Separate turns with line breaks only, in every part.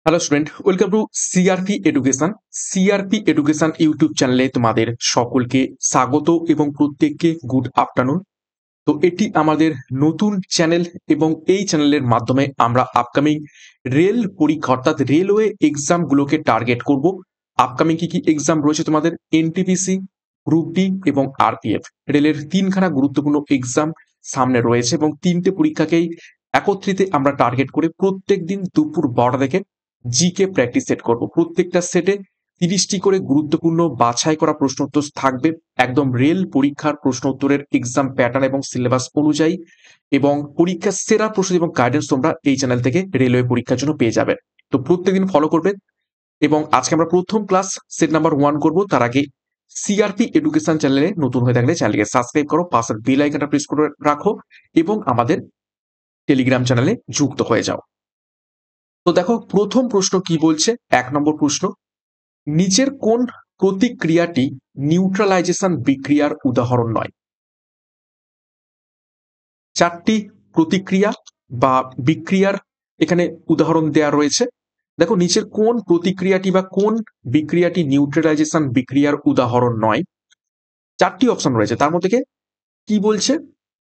Hello student, welcome to CRP education. CRP education YouTube চ্যানেলে তোমাদের সকলকে স্বাগত এবং প্রত্যেককে গুড আফটারনুন। তো এটি আমাদের নতুন চ্যানেল এবং এই চ্যানেলের মাধ্যমে আমরা আপকামিং রেল পরীক্ষা অর্থাৎ রেলওয়ে এক্সামগুলোকে টার্গেট করব। আপকামিং কি কি এক্সাম রয়েছে তোমাদের? এনটিপিসি, গ্রুপ ডি এবং আরপিএফ। রেলের তিনখানা গুরুত্বপূর্ণ এক্সাম সামনে রয়েছে এবং তিনটে পরীক্ষাকেই একত্রিত আমরা টার্গেট করে প্রত্যেক দিন দুপুর 12টা থেকে জিকে প্র্যাকটিস সেট করব। প্রত্যেকটা সেটে 30টি করে গুরুত্বপূর্ণ বাছাই করা প্রশ্ন উত্তর থাকবে, একদম রেল পরীক্ষার প্রশ্ন উত্তরের এক্সাম প্যাটার্ন এবং সিলেবাস অনুযায়ী, এবং পরীক্ষার সেরা প্রশ্ন এবং গাইডেন্স তোমরা এই চ্যানেল থেকে রেলওয়ে পরীক্ষার জন্য পেয়ে যাবে। তো প্রত্যেকদিন ফলো করবে। এবং আজকে আমরা প্রথম ক্লাস সেট নাম্বার 1 করব। তার আগে সিআরপি এডুকেশন চ্যানেলে নতুন হয়ে থাকলে চ্যানেলকে সাবস্ক্রাইব করো, পাশের বেল আইকনটা প্রেস করে রাখো এবং আমাদের টেলিগ্রাম চ্যানেলে যুক্ত হয়ে যাও। তো দেখো প্রথম প্রশ্ন কি বলছে। 1 নম্বর প্রশ্ন, নিচের কোন প্রতিক্রিয়াটি নিউট্রালাইজেশন বিক্রিয়ার উদাহরণ নয়? 4টি প্রতিক্রিয়া বা বিক্রিয়ার এখানে উদাহরণ দেয়া রয়েছে। দেখো নিচের কোন প্রতিক্রিয়াটি বা কোন বিক্রিয়াটি নিউট্রালাইজেশন বিক্রিয়ার উদাহরণ নয়? 4টি অপশন রয়েছে, তার মধ্যে কি বলছে?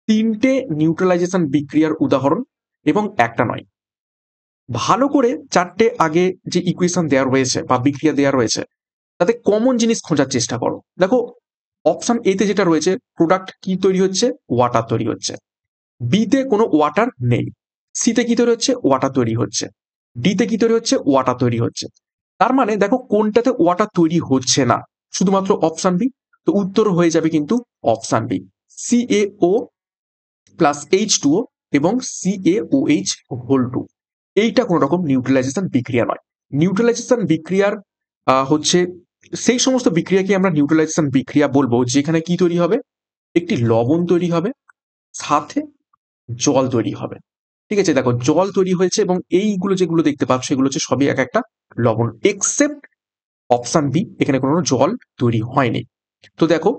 3টে নিউট্রালাইজেশন বিক্রিয়ার উদাহরণ এবং একটা নয়। ভালো করে 4টে আগে যে ইকুয়েশন দেওয়া রয়েছে বা বিক্রিয়া দেওয়া রয়েছে তাতে কমন জিনিস খোঁজার চেষ্টা করো। দেখো অপশন এ তে যেটা রয়েছে, প্রোডাক্ট কি তৈরি হচ্ছে? ওয়াটার তৈরি হচ্ছে। বি তে কোনো ওয়াটার নেই। সি তে কি তৈরি হচ্ছে? ওয়াটার তৈরি হচ্ছে। ডি তে কি তৈরি হচ্ছে? ওয়াটার তৈরি হচ্ছে। তার মানে দেখো কোনটাতে ওয়াটার তৈরি হচ্ছে না? শুধুমাত্র অপশন বি। তো উত্তর হয়ে যাবে কিন্তু option B, CaO plus H2O এবং CaOH হোল 2। এইটা কোনো রকম নিউট্রালাইজেশন বিক্রিয়া নয়। নিউট্রালাইজেশন বিক্রিয়ার হচ্ছে সেই সমস্ত বিক্রিয়াকে আমরা নিউট্রালাইজেশন বিক্রিয়া বলবো যেখানে কি তৈরি হবে? একটি লবণ তৈরি হবে, সাথে জল তৈরি হবে। ঠিক আছে, দেখো জল তৈরি হয়েছে এবং এইগুলো যেগুলো দেখতে পাচ্ছ এগুলো হচ্ছে সবই এক একটা লবণ, এক্সেপ্ট অপশন বি, এখানে কোনো জল তৈরি হয়নি। তো দেখো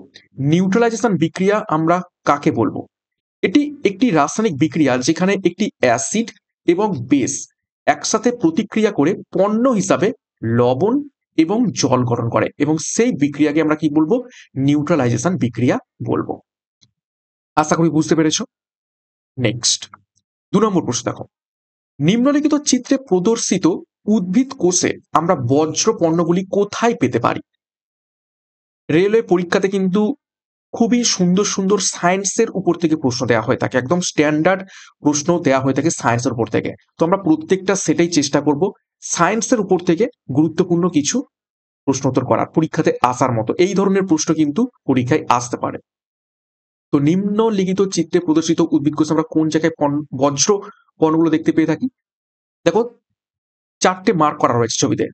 নিউট্রালাইজেশন বিক্রিয়া আমরা কাকে বলবো? এটি একটি রাসায়নিক বিক্রিয়া যেখানে একটি অ্যাসিড এবং বেস একসাথে প্রতিক্রিয়া করে পণ্য হিসাবে লবণ এবং জল গঠন করে এবং সেই বিক্রিয়াকে আমরা কি বলবো? নিউট্রালাইজেশন বিক্রিয়া বলবো। আশা করি বুঝতে পেরেছো। নেক্সট 2 নম্বর প্রশ্ন দেখো, নিম্নলিখিত চিত্রে প্রদর্শিত উদ্ভিদ কোষে আমরা বজ্র পণ্যগুলি কোথায় পেতে পারি? রেলওয়ে পরীক্ষাতে কিন্তু খুবই সুন্দর সুন্দর সায়েন্সের উপর থেকে প্রশ্ন দেওয়া হয়ে থাকে, একদম স্ট্যান্ডার্ড প্রশ্ন দেওয়া হয়ে থাকে সায়েন্সের উপর থেকে। তো আমরা প্রত্যেকটা সেটাই চেষ্টা করব সায়েন্সের উপর থেকে গুরুত্বপূর্ণ কিছু প্রশ্ন উত্তর করার, পরীক্ষাতে আসার মতো এই ধরনের প্রশ্ন কিন্তু পরীক্ষায় আসতে পারে। তো নিম্নলিখিত চিত্রে প্রদর্শিত উদ্ভিদ কোষ আমরা কোন জায়গায় বজ্র পণ্যগুলো দেখতে পেয়ে থাকি? দেখো 4টে মার্ক করা রয়েছে ছবিতে,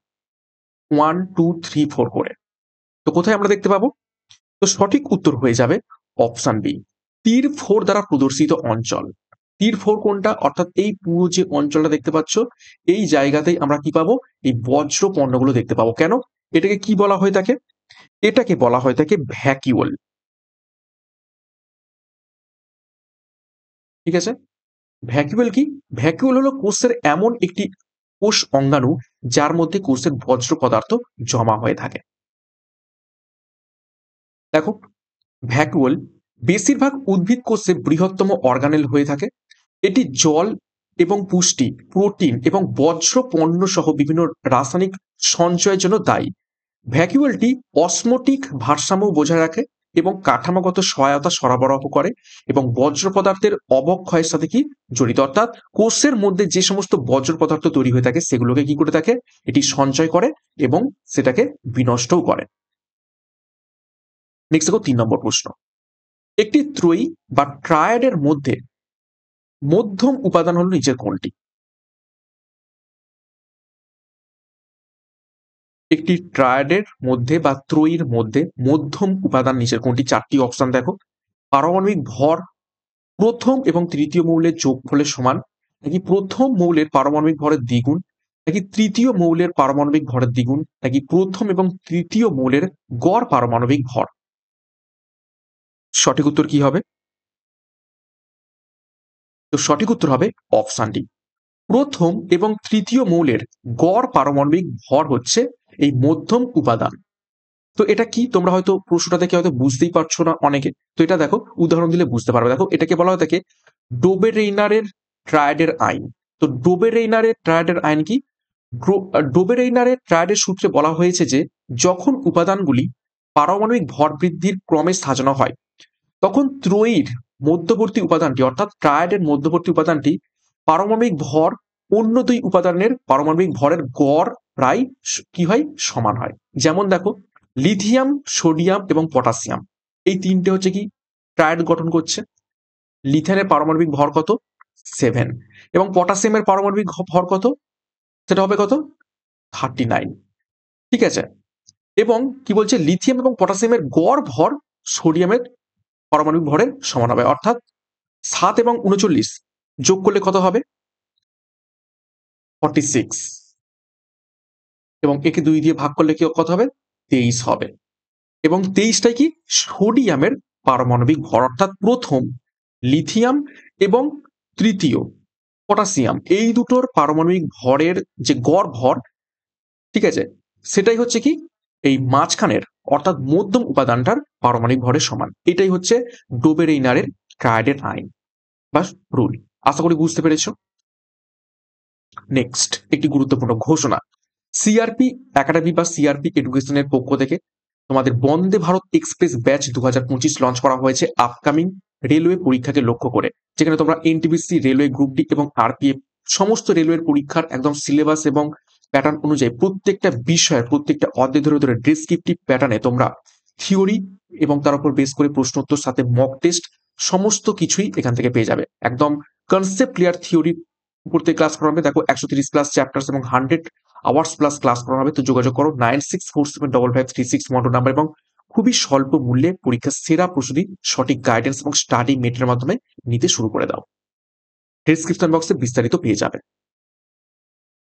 1 2 3 4 করে। তো কোথায় আমরা দেখতে পাবো? তো সঠিক উত্তর হয়ে যাবে অপশন বি, তীর 4 দ্বারা প্রদর্শিত অঞ্চল। তীর 4 কোনটা? অর্থাৎ এই পুরো যে অঞ্চলটা দেখতে পাচ্ছ এই জায়গাতেই আমরা কি পাবো? এই বজ্র পণ্যগুলো দেখতে পাবো। কেন? এটাকে কি বলা হয়ে থাকে? এটাকে বলা হয়ে থাকে ভ্যাকিউল। ঠিক আছে, ভ্যাকিউল কি? ভ্যাকিউল হলো কোষের এমন একটি কোষ অঙ্গাণু যার মধ্যে কোষের বজ্র পদার্থ জমা হয়ে থাকে। দেখো ভ্যাকুয়াল বেশিরভাগ উদ্ভিদ কোষে বৃহত্তম অর্গানেল হয়ে থাকে। এটি জল এবং পুষ্টি, প্রোটিন এবং বজ্র পণ্য সহ বিভিন্ন রাসায়নিক সঞ্চয়ের জন্য দায়ী। ভ্যাকুয়ালটি অসমোটিক ভারসাম্য বজায় রাখে এবং কাঠামোগত সহায়তা সরবরাহ করে এবং বজ্র পদার্থের অবক্ষয়ের সাথে কি জড়িত, অর্থাৎ কোষের মধ্যে যে সমস্ত বজ্র পদার্থ তৈরি হয়ে থাকে সেগুলোকে কি করে থাকে? এটি সঞ্চয় করে এবং সেটাকে বিনষ্টও করে। নেক্সট দেখো 3 নম্বর প্রশ্ন, একটি ত্রয়ী বা ট্রায়াডের মধ্যে মধ্যম উপাদান হলো নিচের কোনটি? একটি ট্রায়াডের মধ্যে বা ত্রয়ীর মধ্যে মধ্যম উপাদান নিচের কোনটি? 4টি অপশন দেখো। পারমাণবিক ভর প্রথম এবং তৃতীয় মৌলের যোগফলের সমান, নাকি প্রথম মৌলের পারমাণবিক ভরের দ্বিগুণ, নাকি তৃতীয় মৌলের পারমাণবিক ভরের দ্বিগুণ, নাকি প্রথম এবং তৃতীয় মৌলের গড় পারমাণবিক ভর? সঠিক উত্তর কি হবে? তো সঠিক উত্তর হবে অপশন ডি, প্রথম এবং তৃতীয় মৌলের গড় পারমাণবিক ভর হচ্ছে এই মধ্যম উপাদান। তো এটা কি তোমরা হয়তো প্রশ্নটা দেখে হয়তো বুঝতেই পারছো না অনেকে। তো এটা দেখো উদাহরণ দিলে বুঝতে পারবে। দেখো এটাকে বলা হয় থাকে ডোবেরেইনারের ট্রায়াডের আইন। তো ডোবেরেইনারের ট্রায়াডের আইন কি? ডোবেরেইনারের ট্রায়াডের সূত্রে বলা হয়েছে যে যখন উপাদানগুলি পারমাণবিক ভর বৃদ্ধির ক্রমে সাজানো হয় তখন ত্রয়ীর মধ্যবর্তী উপাদানটি অর্থাৎ ট্রায়াডের মধ্যবর্তী উপাদানটি পারমাণবিক ভর অন্য দুই উপাদানের পারমাণবিক ভরের গড় প্রায় কি হয় সমান হয়। যেমন দেখো লিথিয়াম, সোডিয়াম এবং পটাশিয়াম এই তিনটে হচ্ছে কি ট্রায়াড গঠন করছে। লিথিয়ামের পারমাণবিক ভর কত? 7। এবং পটাশিয়ামের পারমাণবিক ভর কত? সেটা হবে কত? 39। ঠিক আছে। এবং কি বলছে লিথিয়াম এবং পটাশিয়ামের গড় ভর সোডিয়ামের পারমাণবিক ভরের সমান হবে, অর্থাৎ 7 এবং 39 যোগ করলে কত হবে? 46। এবং একে 2 দিয়ে ভাগ করলে কি কত হবে? 23 হবে। এবং 23টাই কি সোডিয়ামের পারমাণবিক ভর, অর্থাৎ প্রথম লিথিয়াম এবং তৃতীয় পটাশিয়াম এই দুটোর পারমাণবিক ভরের যে গড় ভর, ঠিক আছে, সেটাই হচ্ছে কি এই মাঝখানের অর্থাৎ মধ্যম উপাদানটার পারমাণবিক ভরের সমান। এটাই হচ্ছে ডোবেরেইনারের ট্রায়াডের আইন বা রুল। আশা করি বুঝতে পেরেছো। নেক্সট একটি গুরুত্বপূর্ণ ঘোষণা। সিআরপি একাডেমি বা সিআরপি এডুকেশনের পক্ষ থেকে তোমাদের Vande Bharat express batch 2025 launch করা হয়েছে আপকামিং রেলওয়ে পরীক্ষাকে লক্ষ্য করে, যেখানে তোমরা এনটিপিসি, রেলওয়ে গ্রুপ ডি এবং আরপিএফ সমস্ত রেলওয়ের পরীক্ষার একদম সিলেবাস এবং প্যাটার্ন অনুযায়ী প্রত্যেকটা বিষয়ের প্রত্যেকটা অধ্যায় ধরে ধরে ডেসক্রিপটিভ প্যাটার্নে তোমরা থিওরি এবং তার উপর বেস করে প্রশ্নোত্তর সাথে মক টেস্ট সমস্ত কিছুই এখান থেকে পেয়ে যাবে। একদম কনসেপ্ট ক্লিয়ার থিওরি উপর থেকে ক্লাস করা হবে। দেখো 130 প্লাস চ্যাপ্টার্স এবং 100 আওয়ার্স প্লাস ক্লাস করা হবে। তো যোগাযোগ করো 96475536 মডেল নাম্বার এবং খুবই স্বল্প মূল্যে পরীক্ষার সেরা প্রস্তুতি সঠিক গাইডেন্স এবং স্টাডি মেটেরিয়ালের মাধ্যমে নিতে শুরু করে দাও। ডেসক্রিপশন বক্সে বিস্তারিত পেয়ে যাবে।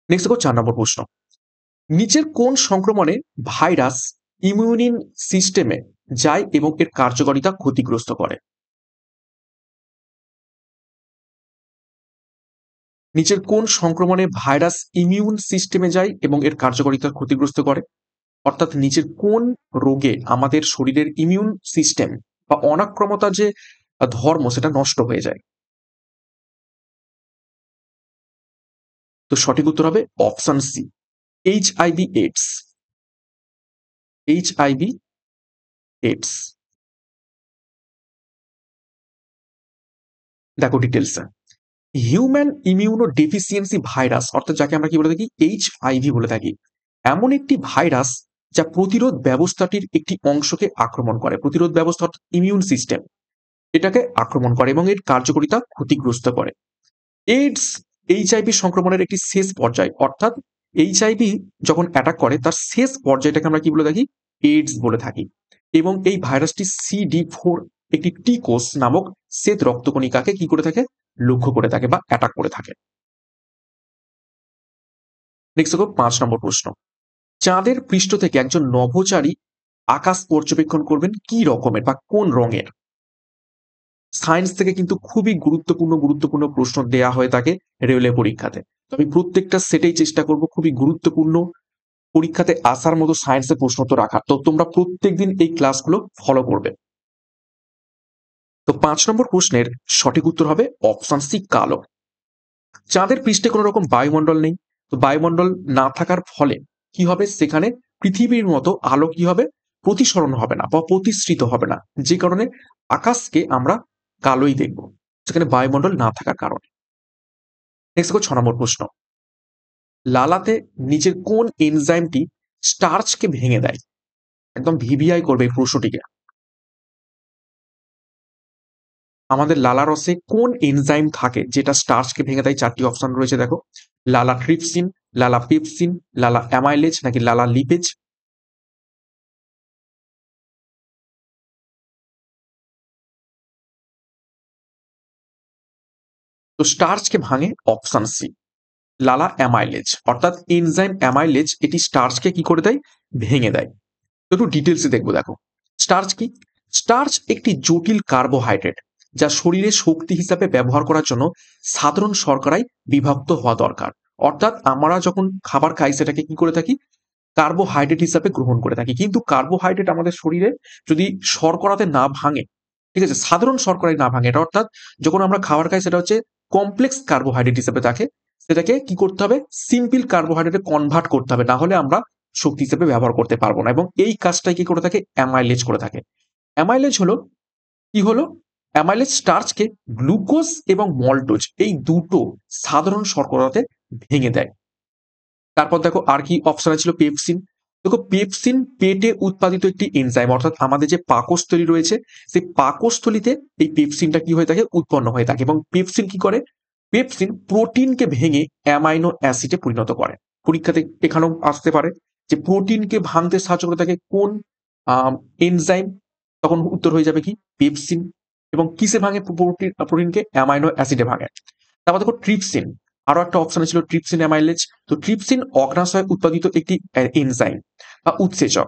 নেক্সট দেখো 4 নম্বর প্রশ্ন। নিচের কোন সংক্রমণে ভাইরাস ইমিউনিন সিস্টেমে যায় এবং এর কার্যকারিতা ক্ষতিগ্রস্ত করে? নিচের কোন সংক্রমণে ভাইরাস ইমিউন সিস্টেমে যায় এবং এর কার্যকারিতা ক্ষতিগ্রস্ত করে? অর্থাৎ নিচের কোন রোগে আমাদের শরীরের ইমিউন সিস্টেম বা অনাক্রমতা যে ধর্ম সেটা নষ্ট হয়ে যায়? তো সঠিক উত্তর হবে option C, HIV AIDS. HIV AIDS. দেখো details. Human immunodeficiency virus অর্থাৎ যাকে আমরা কি বলে থাকি এইচআইভি বলে থাকি, এমন একটি ভাইরাস যা প্রতিরোধ ব্যবস্থাটির একটি অংশকে আক্রমণ করে। প্রতিরোধ ব্যবস্থা অর্থাৎ ইমিউন সিস্টেম এটাকে আক্রমণ করে এবং এর কার্যকারিতা ক্ষতিগ্রস্ত করে। এইডস এইচআইভি সংক্রমণের একটি শেষ পর্যায়, অর্থাৎ এইচআইভি যখন অ্যাটাক করে তার শেষ পর্যায়টাকে আমরা কি বলে থাকি এইডস বলে থাকি। এবং এই ভাইরাসটি CD4 একটি টি কোষ নামক শ্বেত রক্তকণিকাকে কি করে থাকে লক্ষ্য করে থাকে বা অ্যাটাক করে থাকে। নেক্সট দেখো 5 নম্বর প্রশ্ন। চাঁদের পৃষ্ঠ থেকে একজন নভোচারী আকাশ পর্যবেক্ষণ করবেন কি রকমের বা কোন রঙের? সায়েন্স থেকে কিন্তু খুবই গুরুত্বপূর্ণ প্রশ্ন দেয়া হয়ে থাকে রেলওয়ে পরীক্ষাতে। তো আমি প্রত্যেকটা সেটেই চেষ্টা করব খুবই গুরুত্বপূর্ণ পরীক্ষাতে আসার মতো সায়েন্সের প্রশ্ন তো রাখার। তো তোমরা প্রত্যেকদিন এই ক্লাসগুলো ফলো করবে। তো 5 নম্বর প্রশ্নের সঠিক উত্তর হবে অপশন সি, কালো। চাঁদের পৃষ্ঠে কোনো রকম বায়ুমণ্ডল নেই। তো বায়ুমণ্ডল না থাকার ফলে কি হবে সেখানে পৃথিবীর মতো আলো কি হবে প্রতিসরণ হবে না বা প্রতিসৃত হবে না, যে কারণে আকাশকে আমরা কালোই দেখব সেখানে বায়ুমণ্ডল না থাকার কারণে। নেক্সট দেখো 6 নম্বর প্রশ্ন। লালাতে নিচের কোন এনজাইমটি স্টার্চকে ভেঙে দেয়? একদম ভিভিআই করবে এই প্রশ্নটিকে। আমাদের লালা রসে কোন এনজাইম থাকে যেটা স্টার্চকে ভেঙে দেয়? 4টি অপশন রয়েছে দেখো, লালা ট্রিপসিন, লালা পেপসিন, লালা অ্যামাইলেজ নাকি লালা লিপেজ। তো স্টার্চকে ভাঙে অপশন সি, লালা অ্যামাইলেজ, অর্থাৎ এনজাইম অ্যামাইলেজ এটি স্টার্চকে কি করে দেয় ভেঙে দেয়। তো একটু ডিটেলসে দেখবো। দেখো স্টার্চ কি? স্টার্চ একটি জটিল কার্বোহাইড্রেট যা শরীরে শক্তি হিসাবে ব্যবহার করার জন্য সাধারণ শর্করায় বিভক্ত হওয়া দরকার। অর্থাৎ আমরা যখন খাবার খাই সেটাকে কি করে থাকি, কার্বোহাইড্রেট হিসাবে গ্রহণ করে থাকি। কিন্তু কার্বোহাইড্রেট আমাদের শরীরে যদি শর্করাতে না ভাঙে, ঠিক আছে, সাধারণ শর্করায় না ভাঙে, এটা অর্থাৎ যখন আমরা খাবার খাই সেটা হচ্ছে কমপ্লেক্স কার্বোহাইড্রেট হিসেবে থাকে, সেটাকে কি করতে হবে, সিম্পল কার্বোহাইড্রেটে কনভার্ট করতে হবে, না হলে আমরা শক্তি হিসেবে ব্যবহার করতে পারবো না। এবং এই কাজটাই কি করে থাকে, অ্যামাইলেজ করে থাকে। অ্যামাইলেজ হলো কি হলো, অ্যামাইলেজ স্টার্চকে গ্লুকোজ এবং মল্টোজ এই দুটো সাধারণ শর্করাতে ভেঙে দেয়। তারপর দেখো আর কি অপশন ছিল, পেপসিন। দেখো পেপসিন পেটে উৎপাদিত একটি এনজাইম, অর্থাৎ আমাদের যে পাকস্থলী রয়েছে সেই পাকস্থলীতে এই পেপসিনটা কি হয়ে থাকে, উৎপন্ন হয়ে থাকে। এবং পেপসিন কি করে, পেপসিন প্রোটিনকে ভেঙে অ্যামাইনো অ্যাসিডে পরিণত করে। পরীক্ষাতে এখানেও আসতে পারে যে প্রোটিনকে ভাঙতে সাহায্য করে থাকে কোন এনজাইম, তখন উত্তর হয়ে যাবে কি, পেপসিন। এবং কিসে ভাঙে প্রোটিনকে, অ্যামাইনো অ্যাসিডে ভাঙে। তারপর দেখো ট্রিপসিন, আরো একটা অপশন ছিল ট্রিপসিন অ্যামাইলেজ। তো ট্রিপসিন অগ্নাশয় উৎপাদিত একটি এনজাইম বা উৎসেচক।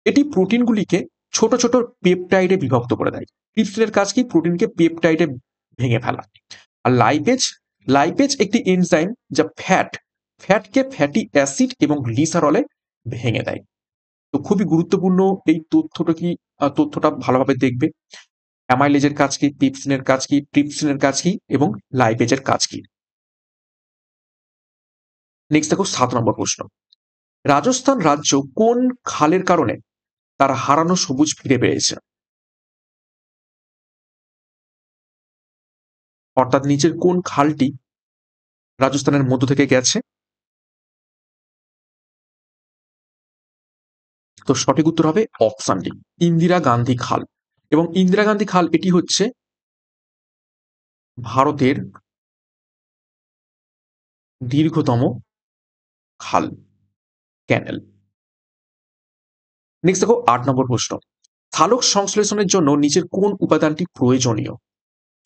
এটি প্রোটিনগুলিকে ছোট ছোট পেপটাইডে বিভক্ত করে দেয়। ট্রিপসিনের কাজ কি, প্রোটিনকে পেপটাইডে ভেঙে ফেলা। আর লাইপেজ, লাইপেজ একটি এনজাইম যা ফ্যাটকে ফ্যাটি অ্যাসিড এবং গ্লিসারলে ভেঙে দেয়। তো খুবই গুরুত্বপূর্ণ এই তথ্যটা কি, তথ্যটা ভালোভাবে দেখবে। অ্যামাইলেজের কাজ কি, পেপসিনের কাজ কি, ট্রিপসিনের কাজ কি এবং লাইপেজের কাজ কি। নেক্সট দেখো 7 নম্বর প্রশ্ন, রাজস্থান রাজ্য কোন খালের কারণে তার হারানো সবুজ ফিরে পেয়েছে? অর্থাৎ নিচের কোন খালটি রাজস্থানের মধ্য থেকে গেছে? তো সঠিক উত্তর হবে অপশন ডি, ইন্দিরা গান্ধী খাল। এবং ইন্দিরা গান্ধী খাল এটি হচ্ছে ভারতের দীর্ঘতম খাল, ক্যানেল। নেক্সট দেখো 8 নম্বর প্রশ্ন, সালোক সংশ্লেষণের জন্য নিচের কোন উপাদানটি প্রয়োজনীয়?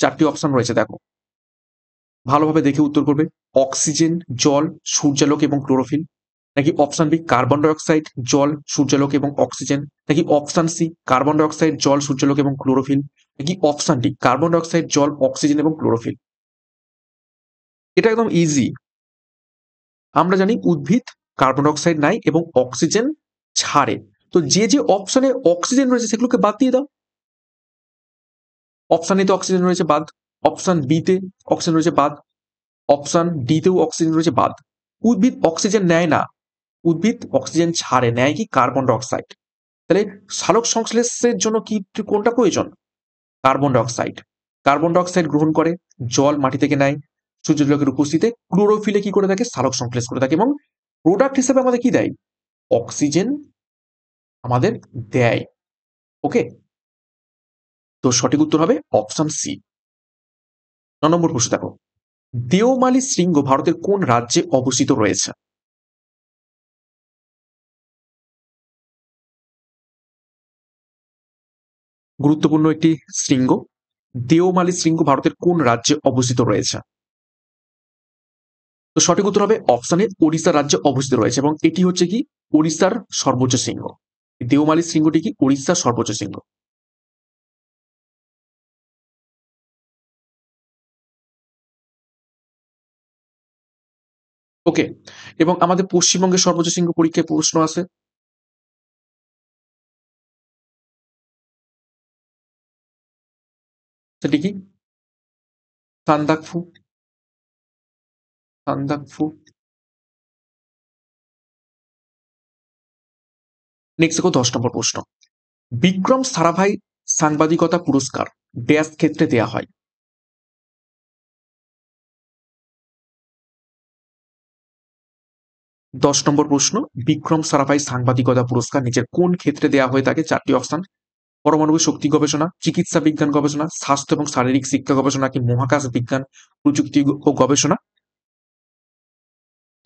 4টি অপশন রয়েছে, দেখো ভালোভাবে দেখে উত্তর করবে। অক্সিজেন, জল, সূর্যালোক এবং ক্লোরোফিল, নাকি অপশন বি কার্বন ডাইঅক্সাইড, জল, সূর্যালোক এবং অক্সিজেন, নাকি অপশন সি কার্বন ডাইঅক্সাইড, জল, সূর্যালোক এবং ক্লোরোফিল, নাকি অপশন ডি কার্বন ডাইঅক্সাইড, জল, অক্সিজেন এবং ক্লোরোফিল। এটা একদম ইজি। আমরা জানি উদ্ভিদ কার্বন ডাইঅক্সাইড নেয় এবং অক্সিজেন ছাড়ে। তো যে যে অপশনে অক্সিজেন রয়েছে সেগুলোকে বাদ দিয়ে দাও। অপশন এ তে অক্সিজেন রয়েছে, বাদ। অপশন বি তে অক্সিজেন রয়েছে, বাদ। অপশন ডি তেও অক্সিজেন রয়েছে, বাদ। উদ্ভিদ অক্সিজেন নেয় না, উদ্ভিদ অক্সিজেন ছাড়ে, নেয় কি কার্বন ডাইঅক্সাইড। তাহলে সালোক সংশ্লেষের জন্য কি কোনটা প্রয়োজন? Carbon dioxide. কার্বন ডাইঅক্সাইড গ্রহণ করে, জল মাটি থেকে নেয়, সূর্যালোকের উপস্থিতিতে ক্লোরোফিলে কি করে থাকে, সালোক সংশ্লেষ করে থাকে এবং প্রোডাক্ট হিসেবে আমাদের কি দেয়, অক্সিজেন আমাদের দেয়। ওকে, তো সঠিক উত্তর হবে অপশন সি। 9 নম্বর প্রশ্ন দেখো, দেওমালি শৃঙ্গ ভারতের কোন রাজ্যে অবস্থিত রয়েছে? গুরুত্বপূর্ণ একটি শৃঙ্গ। দেওমালি শৃঙ্গ ভারতের কোন রাজ্যে অবস্থিত রয়েছে? তো সঠিক উত্তর হবে অপশনে ওড়িশা রাজ্যে অবস্থিত রয়েছে এবং এটি হচ্ছে কি ওড়িশার সর্বোচ্চ শৃঙ্গ। দেওমালি শৃঙ্গটি কি ওড়িশার সর্বোচ্চ শৃঙ্গ। ওকে, এবং আমাদের পশ্চিমবঙ্গের সর্বোচ্চ শৃঙ্গ পরীক্ষায় প্রশ্ন আছে, সেটি কি সান্দাকফু। সান্দাকফু। নেক্সট দেখো 10 নম্বর প্রশ্ন, বিক্রম সারাভাই সাংবাদিকতা পুরস্কার ড্যাশ ক্ষেত্রে দেয়া হয়? 10 নম্বর প্রশ্ন, বিক্রম সারাভাই সাংবাদিকতা পুরস্কার নিচের কোন ক্ষেত্রে দেওয়া হয়ে থাকে? 4টি অপশন, পরমাণবিক শক্তি গবেষণা, চিকিৎসা বিজ্ঞান গবেষণা, স্বাস্থ্য এবং শারীরিক শিক্ষা গবেষণা, কি মহাকাশ বিজ্ঞান প্রযুক্তি ও গবেষণা।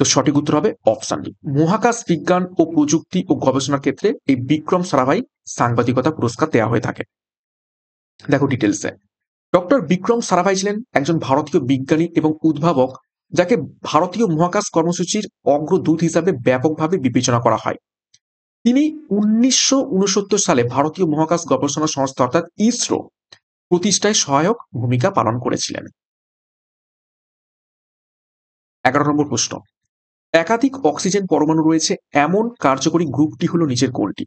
তো সঠিক উত্তর হবে অপশন ডি, মহাকাশ বিজ্ঞান ও প্রযুক্তি ও গবেষণার ক্ষেত্রে এই বিক্রম সারাভাই সাংবাদিকতা পুরস্কার দেওয়া হয়ে থাকে। দেখো ডিটেলসে, ডক্টর বিক্রম সারাভাই ছিলেন একজন ভারতীয় বিজ্ঞানী এবং উদ্ভাবক যাকে ভারতীয় মহাকাশ কর্মসূচির অগ্রদূত হিসাবে ব্যাপকভাবে বিবেচনা করা হয়। তিনি 1969 সালে ভারতীয় মহাকাশ গবেষণা সংস্থা অর্থাৎ ইসরো প্রতিষ্ঠায় সহায়ক ভূমিকা পালন করেছিলেন। 11 নম্বর প্রশ্ন, একাধিক অক্সিজেন পরমাণু রয়েছে এমন কার্যকরী গ্রুপটি হলো নিচের কোনটি?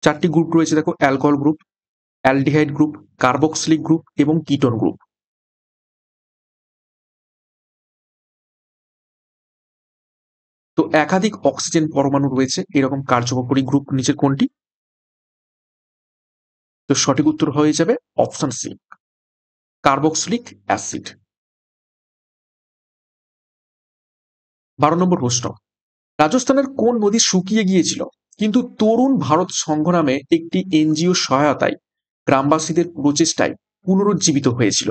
4টি গ্রুপ রয়েছে দেখো, alcohol group, aldehyde group, carboxylic group এবং কিটোন গ্রুপ। তো একাধিক অক্সিজেন পরমাণু রয়েছে এরকম কার্যকরী গ্রুপ নিচের কোনটি? তো সঠিক উত্তর হয়ে যাবে অপশন সি, কার্বক্সিলিক অ্যাসিড। 12 নম্বর প্রশ্ন, রাজস্থানের কোন নদী শুকিয়ে গিয়েছিল কিন্তু তরুণ ভারত সংঘ নামে একটি এনজিও সহায়তায় গ্রামবাসীদের প্রচেষ্টায় পুনরুজ্জীবিত হয়েছিল?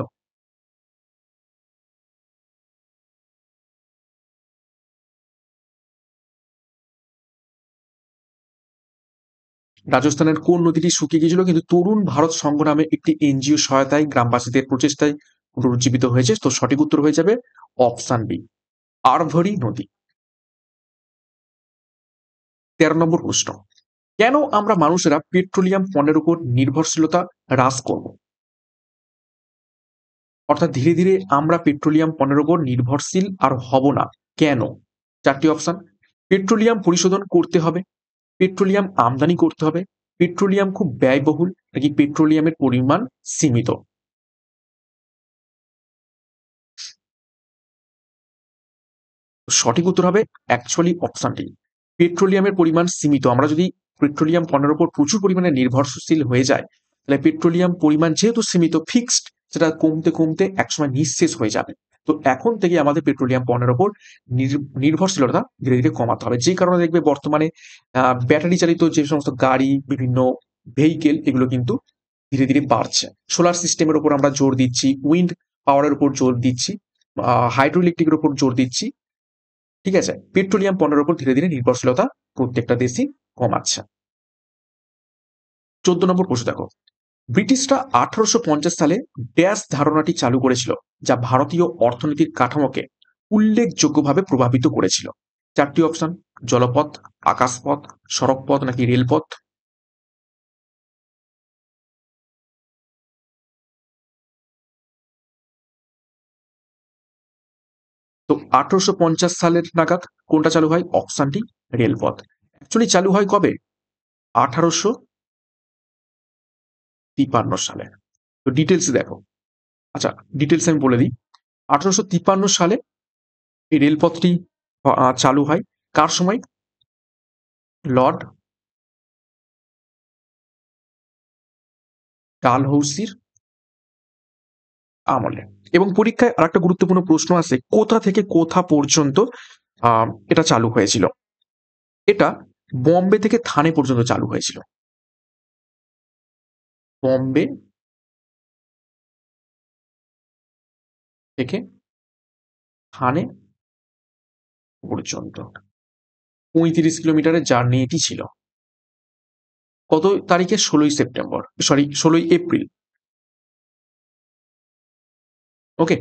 রাজস্থানের কোন নদীটি শুকিয়ে গিয়েছিল কিন্তু তরুণ ভারত সংঘ নামে একটি এনজিও সহায়তায় গ্রামবাসীদের প্রচেষ্টায় পুনরুজ্জীবিত হয়েছে? তো সঠিক উত্তর হয়ে যাবে অপশন বি, আরভারি নদী। 13 নম্বর প্রশ্ন, কেন আমরা মানুষেরা পেট্রোলিয়াম পণ্যের উপর নির্ভরশীলতা হ্রাস করব? অর্থাৎ ধীরে ধীরে আমরা পেট্রোলিয়াম পণ্যের উপর নির্ভরশীল আর হব না, কেন? 4টি অপশন, পেট্রোলিয়াম পরিশোধন করতে হবে, পেট্রোলিয়াম আমদানি করতে হবে, পেট্রোলিয়াম খুব ব্যয়বহুল, নাকি পেট্রোলিয়ামের পরিমাণ সীমিত? সঠিক উত্তর হবে অ্যাকচুয়ালি অপশনটি, পেট্রোলিয়ামের পরিমাণ সীমিত। আমরা যদি পেট্রোলিয়াম পণ্যের উপর প্রচুর পরিমাণে নির্ভরশীল হয়ে যায়, তাহলে পেট্রোলিয়াম পরিমাণ যেহেতু সীমিত, ফিক্সড, সেটা কমতে কমতে একসময় নিঃশেষ হয়ে যাবে। তো এখন থেকে আমাদের পেট্রোলিয়াম পণ্যের উপর নির্ভরশীলতা ধীরে ধীরে কমাতে হবে। যে কারণে দেখবে বর্তমানে ব্যাটারি চালিত যে সমস্ত গাড়ি, বিভিন্ন ভেহিকেল, এগুলো কিন্তু ধীরে ধীরে বাড়ছে। সোলার সিস্টেমের উপর আমরা জোর দিচ্ছি, উইন্ড পাওয়ারের উপর জোর দিচ্ছি, হাইড্রো ইলেকট্রিকের উপর জোর দিচ্ছি। ঠিক আছে, পেট্রোলিয়াম পণ্যের উপর ধীরে ধীরে নির্ভরশীলতা প্রত্যেকটা দেশই কমাচ্ছে। 14 নম্বর প্রশ্ন দেখো, ব্রিটিশরা 1850 সালে ড্যাশ ধারণাটি চালু করেছিল যা ভারতীয় অর্থনীতির কাঠামোকে উল্লেখযোগ্যভাবে প্রভাবিত করেছিল? 4টি অপশন, জলপথ, আকাশপথ, সড়কপথ নাকি রেলপথ? তো 1850 সালের নাগাদ কোনটা চালু হয়? অপশনটি রেলপথ। অ্যাকচুয়ালি চালু হয় কবে? 1853 সালে। তো ডিটেলস দেখো। আচ্ছা, ডিটেলস আমি বলে দিই। 1853 সালে এই রেলপথটি চালু হয়। কার সময়? লর্ড ডালহৌসির আমলে। এবং পরীক্ষায় আরেকটা গুরুত্বপূর্ণ প্রশ্ন আছে, কোথা থেকে কোথা পর্যন্ত এটা চালু হয়েছিল? এটা বম্বে থেকে থানে পর্যন্ত চালু হয়েছিল। বম্বে থেকে থানে পর্যন্ত 35 কিলোমিটারের জার্নি এটি ছিল। কত তারিখে? 16 সেপ্টেম্বর, সরি 16 এপ্রিল। ওকে,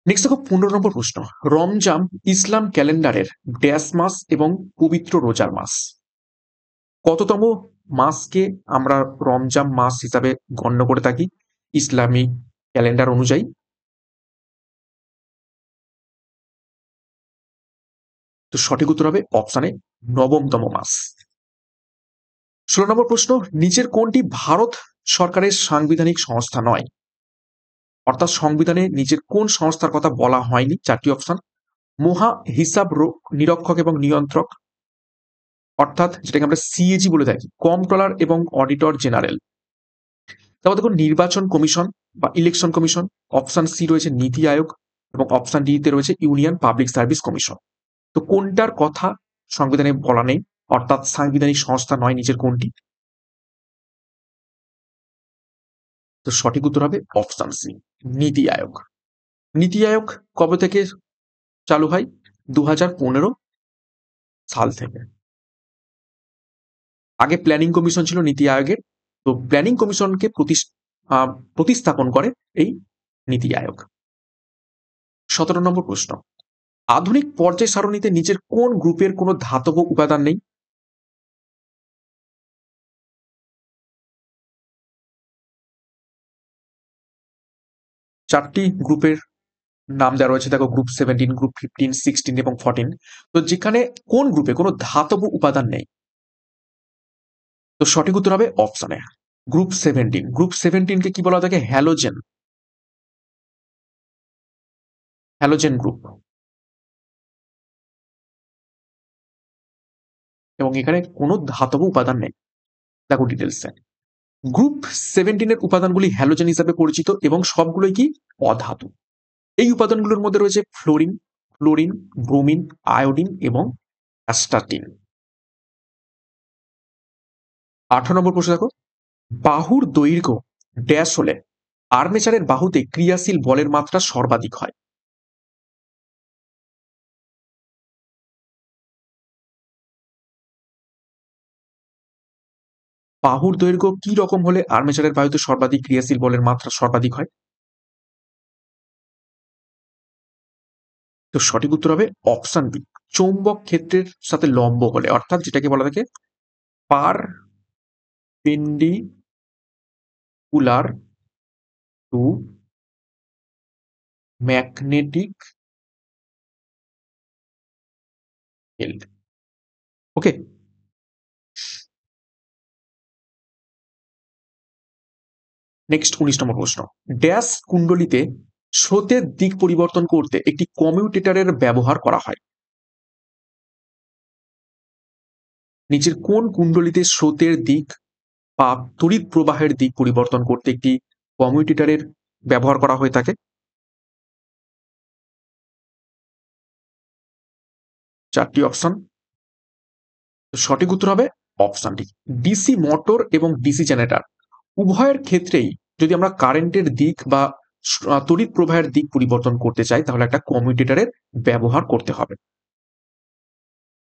নেক্সট দেখো 15 নম্বর প্রশ্ন, রমজান ইসলাম ক্যালেন্ডারের ড্যাশ মাস এবং পবিত্র রোজার মাস। কততম মাসকে আমরা রমজান মাস হিসাবে গণ্য করে থাকি ইসলামিক ক্যালেন্ডার অনুযায়ী? তো সঠিক উত্তর হবে অপশানে নবমতম মাস। 16 নম্বর প্রশ্ন, নিচের কোনটি ভারত সরকারের সাংবিধানিক সংস্থা নয়? অর্থাৎ সংবিধানে নিচের কোন সংস্থার কথা বলা হয়নি? 4টি অপশন, মহা হিসাব নিরীক্ষক এবং নিয়ন্ত্রক, অর্থাৎ যেটাকে আমরা সিএজি বলে থাকি, কম্ট্রোলার এবং অডিটর জেনারেল। তারপর দেখুন নির্বাচন কমিশন বা ইলেকশন কমিশন। অপশন সি রয়েছে নীতি আয়োগ এবং অপশন ডি তে রয়েছে ইউনিয়ন পাবলিক সার্ভিস কমিশন। তো কোনটার কথা সংবিধানে বলা নেই, অর্থাৎ সাংবিধানিক সংস্থা নয় নিচের কোনটি? তো সঠিক উত্তর হবে অপশন সি, নীতি আয়োগ। নীতি আয়োগ কবে থেকে চালু হয়? 2015 সাল থেকে। আগে প্ল্যানিং কমিশন ছিল নীতি আয়োগের। তো প্ল্যানিং কমিশনকে প্রতিস্থাপন করে এই নীতি আয়োগ। 17 নম্বর প্রশ্ন, আধুনিক পর্যায় সারণীতে নিচের কোন গ্রুপের কোনো ধাতব উপাদান নেই? চারটি গ্রুপের নাম দেওয়া রয়েছে, দেখো গ্রুপ 17, গ্রুপ 15, 16 এবং 14। তো যেখানে কোন গ্রুপে কোনো ধাতব উপাদান নেই, তো সঠিক উত্তর হবে অপশনে গ্রুপ 17। গ্রুপ 17 কে কি বলা থাকে? Halogen, halogen group. এবং এখানে কোনো ধাতব উপাদান নেই, দেখো ডিটেলসে। গ্রুপ 17-এর উপাদানগুলি হ্যালোজেন হিসাবে পরিচিত এবং সবগুলোই কি অধাতু। এই উপাদানগুলোর মধ্যে রয়েছে ফ্লোরিন, ক্লোরিন, ব্রোমিন, আয়োডিন এবং অ্যাস্টাটিন। 18 নম্বর প্রশ্ন দেখো, বাহুর দৈর্ঘ্য ড্যাশ হলে আর্মেচারের বাহুতে ক্রিয়াশীল বলের মাত্রা সর্বাধিক হয়। বাহুর দৈর্ঘ্য কি রকম হলে আর্মেচারের বাহুতে সর্বাধিক ক্রিয়াশীল বলের মাত্রা সর্বাধিক হয়? তো সঠিক উত্তর হবে অপশন বি, চৌম্বক ক্ষেত্রের সাথে লম্ব হলে, অর্থাৎ যেটাকে বলা থাকে perpendicular to magnetic field. Okay, next 19 নম্বর প্রশ্ন, ড্যাশ কুণ্ডলিতে স্রোতের দিক পরিবর্তন করতে একটি কমিউটেটরের ব্যবহার করা হয়। নিচের কোন কুণ্ডলিতে স্রোতের দিক বা তড়িৎ প্রবাহের দিক পরিবর্তন করতে একটি কমিউটেটরের ব্যবহার করা হয়ে থাকে? চারটি অপশন, সঠিক উত্তর হবে অপশন ডি, ডিসি মোটর এবং ডিসি জেনারেটর উভয়ের ক্ষেত্রেই যদি আমরা কারেন্টের দিক বা তড়িৎ প্রবাহের দিক পরিবর্তন করতে চাই তাহলে একটা কমিউটেটরের ব্যবহার করতে হবে।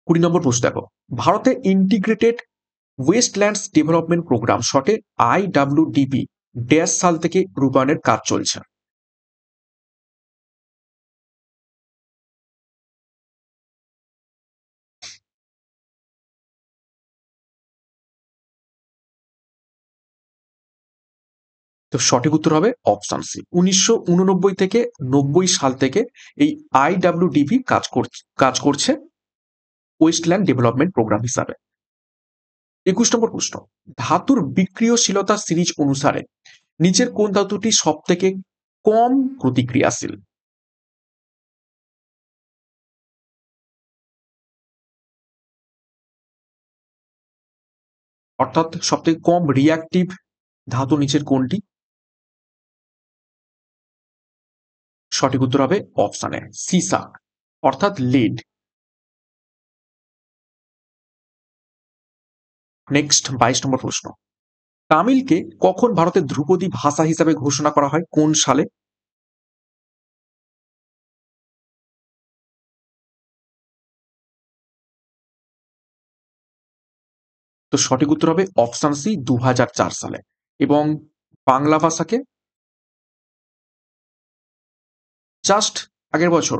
20 নম্বর প্রশ্ন দেখো, ভারতে ইন্টিগ্রেটেড ওয়েস্টল্যান্ডস ডেভেলপমেন্ট প্রোগ্রাম শর্টে IWDP ড্যাশ সাল থেকে রূপায়ণের কাজ চলছে। তো সঠিক উত্তর হবে অপশন সি, 1989 থেকে 90 সাল থেকে এই IWDP কাজ করছে ওয়েস্টল্যান্ড ডেভেলপমেন্ট প্রোগ্রাম হিসাবে। 21 নম্বর প্রশ্ন, ধাতুর বিক্রিয়শীলতা সিরিজ অনুসারে নিচের কোন ধাতুটি সব থেকে কম প্রতিক্রিয়াশীল? অর্থাৎ সব থেকে কম রিয়াক্টিভ ধাতু নিচের কোনটি? সঠিক উত্তর হবে অপশানে সিসা, অর্থাৎ লিড। নেক্সট 22 নম্বর প্রশ্ন, তামিলকে কখন ভারতের ধ্রুপদী ভাষা হিসাবে ঘোষণা করা হয়, কোন সালে? তো সঠিক উত্তর হবে অপশন সি, 2004 সালে। এবং বাংলা ভাষাকে জাস্ট আগের বছর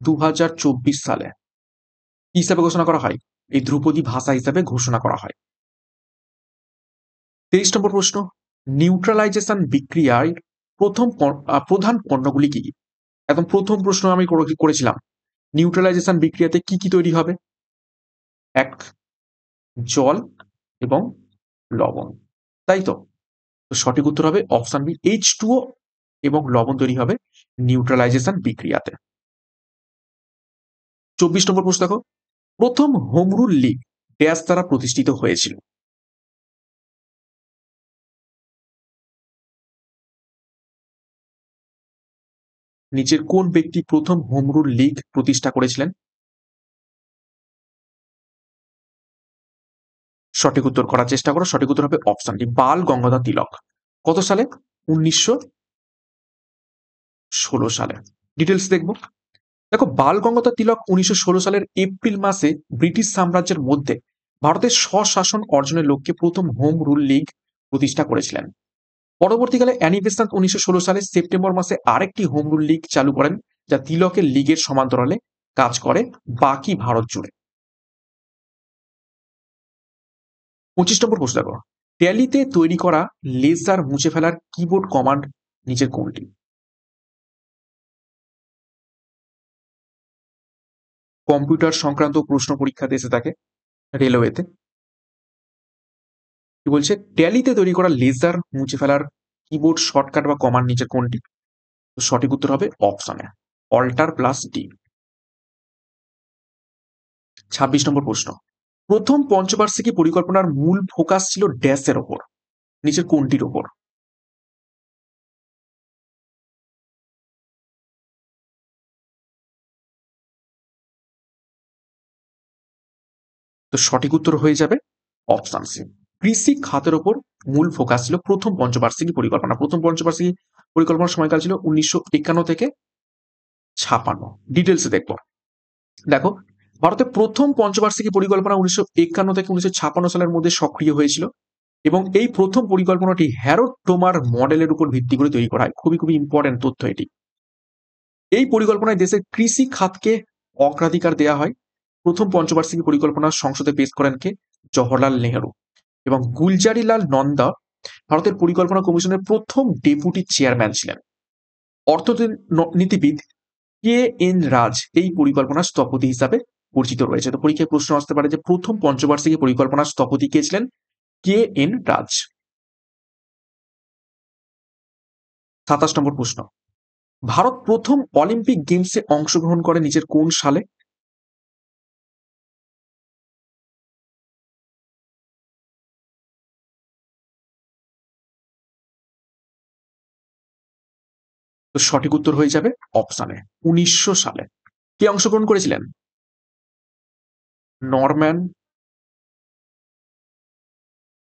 2024 সালে কি হিসাবে ঘোষণা করা হয়? এই ধ্রুপদী ভাষা হিসাবে ঘোষণা করা হয়। 23 নম্বর প্রশ্ন, নিউট্রালাইজেশন বিক্রিয়ায় প্রধান পণ্যগুলি কি কি? একদম প্রথম প্রশ্ন আমি করেছিলাম, নিউট্রালাইজেশন বিক্রিয়াতে কি কি তৈরি হবে? এক, জল এবং লবণ, তাই তো? তো সঠিক উত্তর হবে অপশন বি, H2O এবং লবণ তৈরি হবে নিউট্রালাইজেশন বিক্রিয়াতে। 24 নম্বর প্রশ্ন দেখো, প্রথম হোম রুল লীগ ড্যাশ দ্বারা প্রতিষ্ঠিত হয়েছিল? নিচের কোন ব্যক্তি প্রথম হোম রুল লীগ প্রতিষ্ঠা করেছিলেন? সঠিক উত্তর করার চেষ্টা করো, সঠিক উত্তর হবে অপশন ডি, বাল গঙ্গাধর তিলক। কত সালে? 1916 সালে। ডিটেলস দেখবো। দেখো, বাল গঙ্গাধর তিলক 1916 সালের এপ্রিল মাসে ব্রিটিশ সাম্রাজ্যের মধ্যে ভারতের স্বশাসন অর্জনের লক্ষ্যে প্রথম হোম রুল লীগ প্রতিষ্ঠা করেছিলেন। পরবর্তীকালে অ্যানি বেসান্ত 1916 সালের সেপ্টেম্বর মাসে আরেকটি হোম রুল লীগ চালু করেন, যা তিলকের লীগের সমান্তরালে কাজ করে বাকি ভারত জুড়ে। 25 নম্বর প্রশ্ন দেখো, ট্যালিতে তৈরি করা লেজার মুছে ফেলার কিবোর্ড কমান্ড নিচের কোনটি? কম্পিউটার সংক্রান্ত প্রশ্ন পরীক্ষাতে এসে থাকে রেলওয়েতে। কি বলছে, ট্যালিতে তৈরি করা লেজার মুছে ফেলার কিবোর্ড শর্টকাট বা কমান্ড নিচে কোনটি? তো সঠিক উত্তর হবে অপশনে অল্টার প্লাস ডি। 26 নম্বর প্রশ্ন, প্রথম পঞ্চবার্ষিকী পরিকল্পনার মূল ফোকাস ছিল ড্যাশের ওপর, নিচের কোনটির ওপর? তো সঠিক উত্তর হয়ে যাবে অপশন সি, কৃষি খাতের ওপর মূল ফোকাস ছিল প্রথম পঞ্চবার্ষিকী পরিকল্পনা। প্রথম পঞ্চবার্ষিকী পরিকল্পনার সময়কাল ছিল 1951 থেকে 56। ডিটেলসে দেখবো। দেখো, ভারতের প্রথম পঞ্চবার্ষিকী পরিকল্পনা 1951 থেকে 1956 সালের মধ্যে সক্রিয় হয়েছিল এবং এই প্রথম পরিকল্পনাটি হ্যারোড টোমার মডেলের উপর ভিত্তি করে তৈরি করা হয়। খুবই খুবই ইম্পর্টেন্ট তথ্য এটি। এই পরিকল্পনায় দেশের কৃষি খাতকে অগ্রাধিকার দেওয়া হয়। প্রথম পঞ্চবার্ষিকী পরিকল্পনা সংসদে পেশ করেন কে? জওহরলাল নেহরু। এবং গুলজারিলাল নন্দা ভারতের পরিকল্পনা কমিশনের প্রথম ডেপুটি চেয়ারম্যান ছিলেন। অর্থনীতিবিদ কে এন রাজ এই পরিকল্পনার স্থপতি হিসাবে পরিচিত রয়েছে। তো পরীক্ষায় প্রশ্ন আসতে পারে যে প্রথম পঞ্চবার্ষিকী পরিকল্পনার স্থপতি কে ছিলেন? কে এন রাজ। 27 নম্বর প্রশ্ন, ভারত প্রথম অলিম্পিক গেমসে অংশগ্রহণ করে নিচের কোন সালে? তো সঠিক উত্তর হয়ে যাবে অপশনে 1900 সালে। কে অংশগ্রহণ করেছিলেন? নরম্যান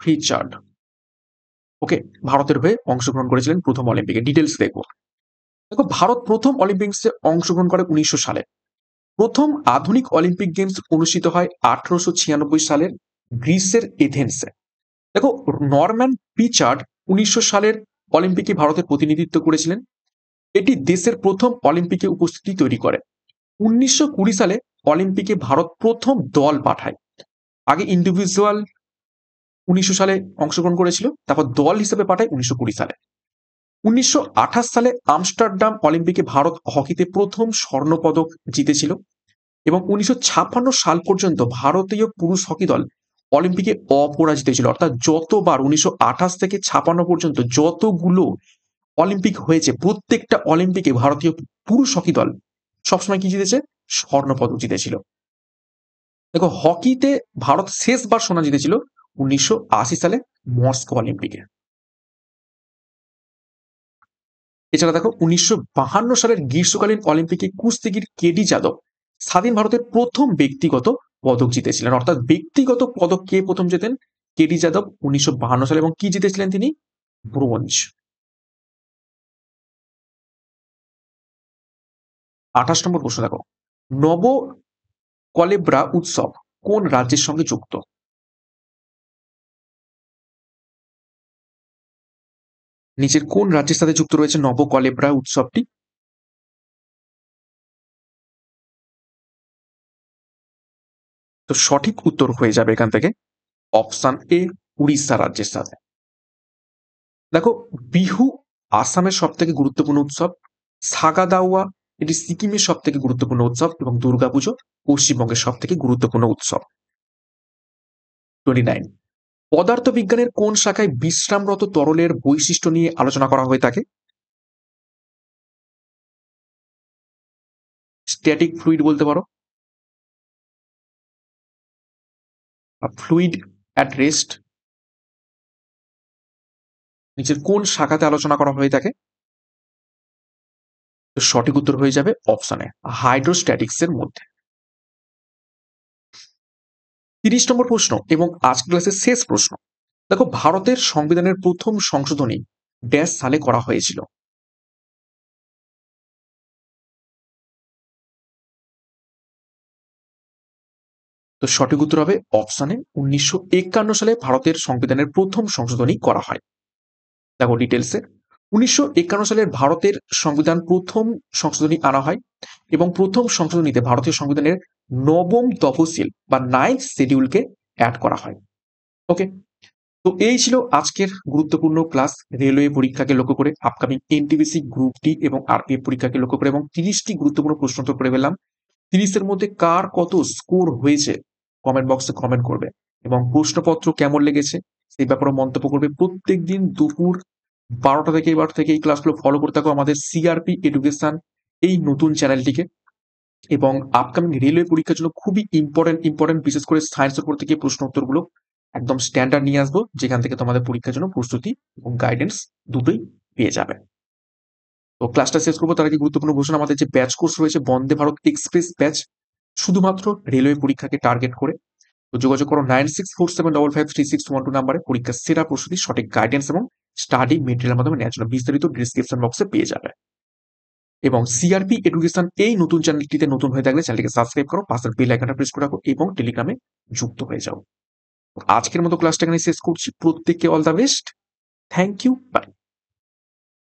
প্রিচার্ড। ওকে, ভারতের হয়ে অংশগ্রহণ করেছিলেন প্রথম অলিম্পিকে। ডিটেলস দেখবো। দেখো, ভারত প্রথম অলিম্পিক্সে অংশগ্রহণ করে 1900 সালে। প্রথম আধুনিক অলিম্পিক গেমস অনুষ্ঠিত হয় 1896 সালের গ্রিসের এথেন্সে। দেখো, নরম্যান পিচার্ড 1900 সালের অলিম্পিকে ভারতের প্রতিনিধিত্ব করেছিলেন। এটি দেশের প্রথম অলিম্পিকে উপস্থিতি তৈরি করে। 1920 সালে অলিম্পিকে ভারত প্রথম দল পাঠায়। আগে ইন্ডিভিজুয়াল 1900 সালে অংশগ্রহণ করেছিল, তারপর দল হিসেবে পাঠায় 1920 সালে। 1928 সালে আমস্টারডাম অলিম্পিকে ভারত হকিতে প্রথম স্বর্ণপদক জিতেছিল এবং 1956 সাল পর্যন্ত ভারতীয় পুরুষ হকি দল অলিম্পিকে অপরাজিত ছিল। অর্থাৎ যতবার 1928 থেকে 56 পর্যন্ত যতগুলো অলিম্পিক হয়েছে প্রত্যেকটা অলিম্পিকে ভারতীয় পুরুষ হকি দল সবসময় কি জিতেছে? স্বর্ণপদক জিতেছিল। দেখো, হকিতে ভারত শেষবার সোনা জিতেছিল 1980 সালে মস্কো অলিম্পিকে। এছাড়া দেখো, 1952 সালের গ্রীষ্মকালীন অলিম্পিকে কুস্তিগির কেডি যাদব স্বাধীন ভারতের প্রথম ব্যক্তিগত পদক জিতেছিলেন। অর্থাৎ ব্যক্তিগত পদক কে প্রথম জেতেন? কেডি যাদব 1952 সালে। এবং কি জিতেছিলেন তিনি? ব্রোঞ্জ। 28 নম্বর প্রশ্ন দেখো, নব কলেব্রা উৎসব কোন রাজ্যের সঙ্গে যুক্ত? নিচের কোন রাজ্যের সাথে যুক্ত রয়েছে নব কলেব্রা উৎসবটি? তো সঠিক উত্তর হয়ে যাবে এখান থেকে অপশন এ, উড়িষ্যা রাজ্যের সাথে। দেখো, বিহু আসামের সব থেকে গুরুত্বপূর্ণ উৎসব, সাগা দাওয়া এটি সিকিমের সব থেকে গুরুত্বপূর্ণ উৎসব এবং দুর্গাপুজো পশ্চিমবঙ্গের সব থেকে গুরুত্বপূর্ণ উৎসব। 29, পদার্থবিজ্ঞানের কোন শাখায় বিশ্রামরত তরলের বৈশিষ্ট্য নিয়ে আলোচনা করা হয়ে থাকে? স্ট্যাটিক ফ্লুইড বলতে পারো, ফ্লুইড অ্যাট রেস্ট। নিচের কোন শাখাতে আলোচনা করা হয়ে থাকে? তো সঠিক উত্তর হয়ে যাবে অপশনে হাইড্রোস্ট্যাটিক্স এর মধ্যে। 30 নম্বর প্রশ্ন এবং আজকের ক্লাসের শেষ প্রশ্ন। দেখো, ভারতের সংবিধানের প্রথম সংশোধনী ড্যাশ সালে করা হয়েছিল? তো সঠিক উত্তর হবে অপশনে 1951 সালে ভারতের সংবিধানের প্রথম সংশোধনী করা হয়। দেখো ডিটেলসে, 1951 সালের ভারতের সংবিধান প্রথম সংশোধনী আনা হয় এবং প্রথম সংশোধনীতে ভারতীয় সংবিধানের নবম তফসিল বা নাইন্থ শিডিউলকে অ্যাড করা হয়। ওকে, তো এই ছিল আজকের গুরুত্বপূর্ণ ক্লাস রেলওয়ে পরীক্ষাকে লক্ষ্য করে, আপকামিং এনটিপিসি গ্রুপ ডি এবং আরপিএফ পরীক্ষাকে লক্ষ্য করে, এবং 30টি গুরুত্বপূর্ণ প্রশ্ন উত্তর করে ফেললাম। 30-এর মধ্যে কার কত স্কোর হয়েছে কমেন্ট বক্সে কমেন্ট করবে এবং প্রশ্নপত্র কেমন লেগেছে সেই ব্যাপারে মন্তব্য করবে। প্রত্যেকদিন দুপুর 12টা থেকে এই ক্লাসগুলো ফলো করতে থাকো আমাদের সিআরপি এডুকেশন এই নতুন চ্যানেলটিকে। এবং আপকামিং রেলওয়ে পরীক্ষার জন্য খুবই ইম্পর্টেন্ট বিশেষ করে সায়েন্সের উপর থেকে প্রশ্ন উত্তরগুলো একদম স্ট্যান্ডার্ড নিয়ে আসবো, যেখান থেকে তোমাদের পরীক্ষার জন্য প্রস্তুতি এবং গাইডেন্স দুটোই পেয়ে যাবে। তো ক্লাসটা শেষ করবো তার আগে গুরুত্বপূর্ণ ঘোষণা, আমাদের যে ব্যাচ কোর্স রয়েছে বন্দে ভারত এক্সপ্রেস ব্যাচ, শুধুমাত্র রেলওয়ে পরীক্ষাকে টার্গেট করে। তো যোগাযোগ করো 9647553612 নাম্বারে পরীক্ষার সেরা প্রস্তুতি, সঠিক গাইডেন্স এবং স্টাডি মেটেরিয়ালের মাধ্যমে নেওয়ার জন্য বিস্তারিত ডিসক্রিপশন বক্সে পেয়ে যাবে। এবং সিআরপি এডুকেশন এই নতুন চ্যানেলটিতে নতুন হয়ে থাকলে চ্যানেলটিকে সাবস্ক্রাইব করো, পাশের বেল আইকনটা প্রেস করে রাখো এবং টেলিগ্রামে যুক্ত হয়ে যাও। আজকের মতো ক্লাসটা এখানে শেষ করছি। প্রত্যেককে all the best. Thank you, by.